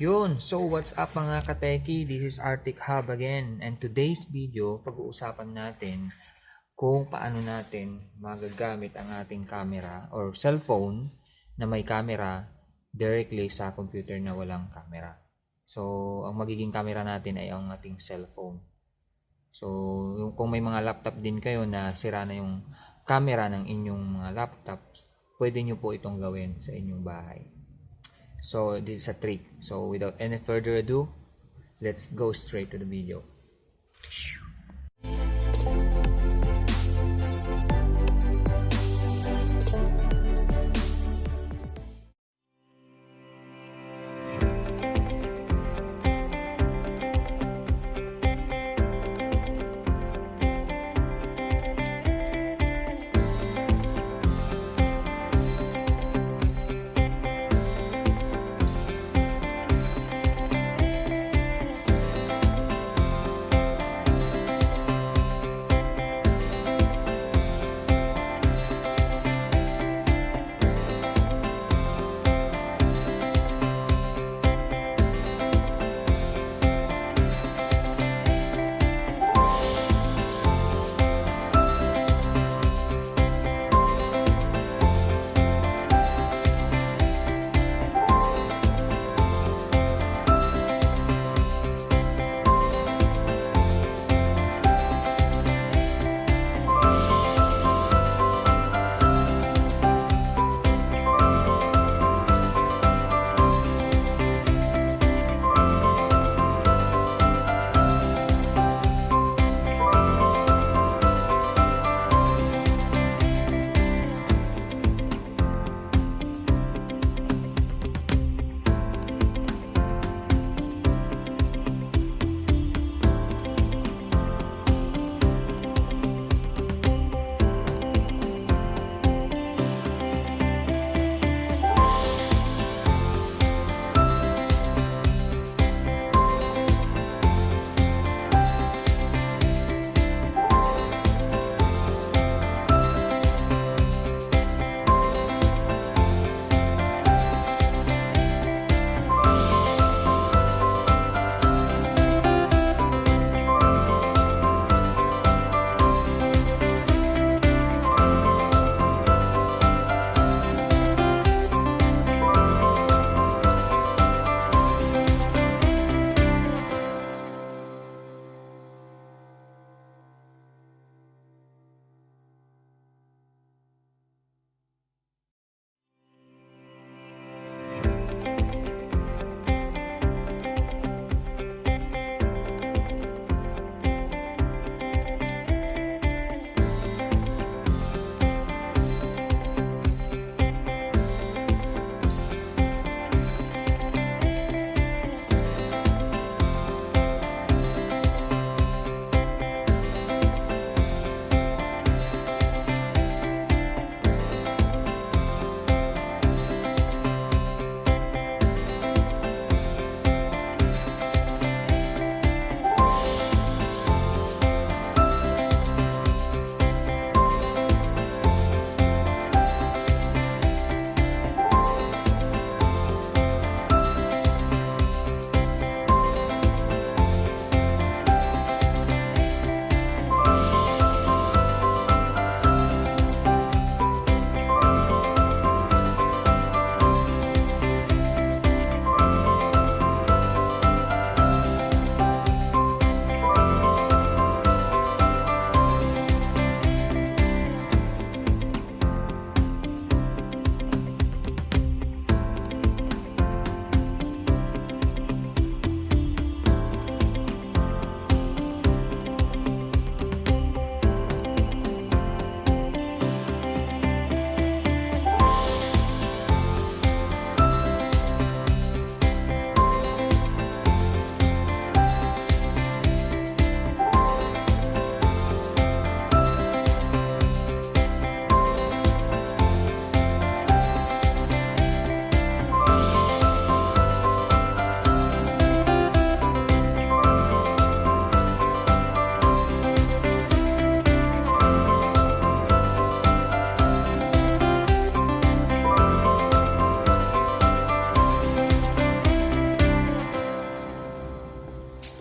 Yun, so what's up mga kateki? This is RTech Hub again, and today's video, pag-uusapan natin kung paano natin magagamit ang ating camera or cellphone na may camera directly sa computer na walang camera. So, ang magiging camera natin ay ang ating cellphone. So, kung may mga laptop din kayo na sira na yung camera ng inyong mga laptops, pwede nyo po itong gawin sa inyong bahay. So this is a trick. So without any further ado, let's go straight to the video.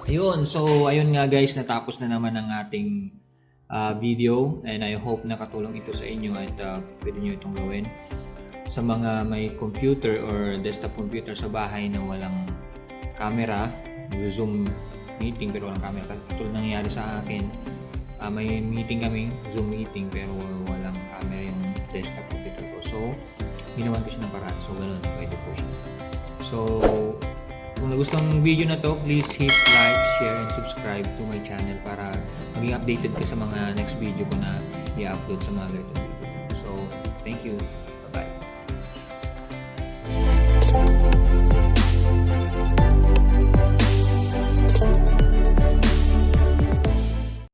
Ayun, so ayun nga guys, natapos na naman ang ating video and I hope nakatulong ito sa inyo at pwede nyo itong gawin. Sa mga may computer or desktop computer sa bahay na walang camera, Zoom meeting pero walang camera, katulad nangyari sa akin, may meeting kami, Zoom meeting pero walang camera yung desktop computer ko. So, ginawan ko siya ng paraan. So, ganun, pwede po siya. So, kung nagustuhan mong video na to, please hit like, share, and subscribe to my channel para maging updated ka sa mga next video ko na i-upload sa mga ganitong video. So, thank you.